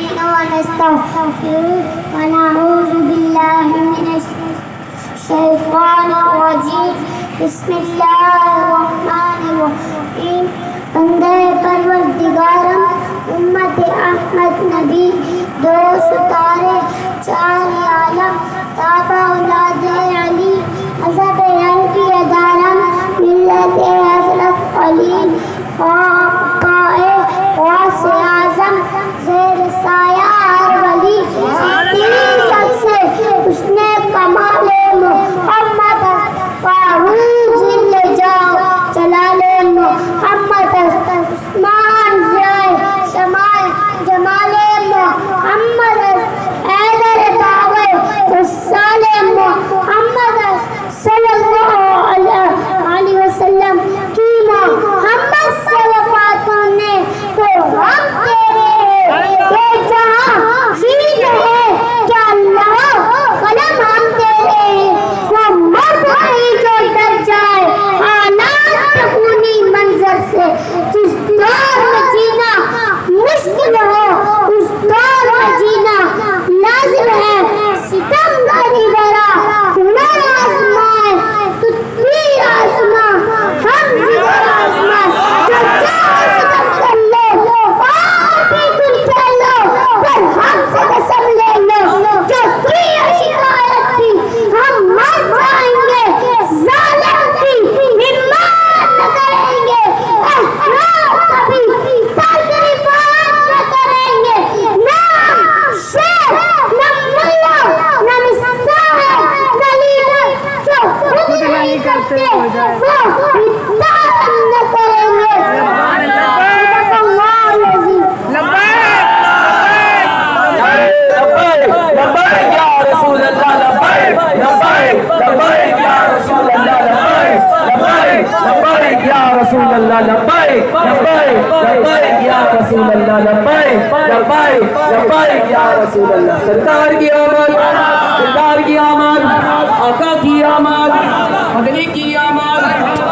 ونستغفره ونعوذ بالله من الشيطان الرجيم بسم الله الرحمن الرحیم بندہ پروردگارم امت احمد نبی دو ستارے چار عالم تابع اولاد علی مذہب حنفی دارم ملت اشرف علی خاقائے غوث اعظم زیر سایہ ہر ولی تین تک سے اس نے کمال محمد فاروق لے جاؤ جلال محمد عثمان زائے شمال جمال محمد حیدر باوے رسال محمد صلی اللہ علیہ وسلم کی محمد سے وفات ہونے تو ہم تیرے یہ جہاں چیز ہے کیا اللہ قلم ہم تیرے وہ مرد نہیں جو ڈر جائے حالات خونی منظر سے جس دور میں جینا مشکل ہو اس دور میں جینا لازم ہے ستم گاری برا خدا آسمان تو تیر آسمان ہم جگر آسمان جو چاہو ستم کر لو اور بھی کچھ کہہ لو پر ہم سے قسم لے لو جو تیر شکایت تھی ہم مر جائیں گے ظالم کی ہمت نہ کریں گے احرام کبھی تجربات نہ کریں گے نہ شیخ نہ ملا نہ مساحب نہ لیڈر جو خود نہیں کرتے وہ اطاعت نہ کریں گے صدق اللہ العظیم لبیک یا رسول اللہ لبیک لبیک لبیک یا رسول اللہ لبیک لبیک لبیک یا رسول اللہ لبیک لبیک لبیک یا رسول اللہ لبیک لبیک لبیک یا رسول اللہ سرکار کی آمد سرکار کی آمد آقا کی آمد مدنی کی آمد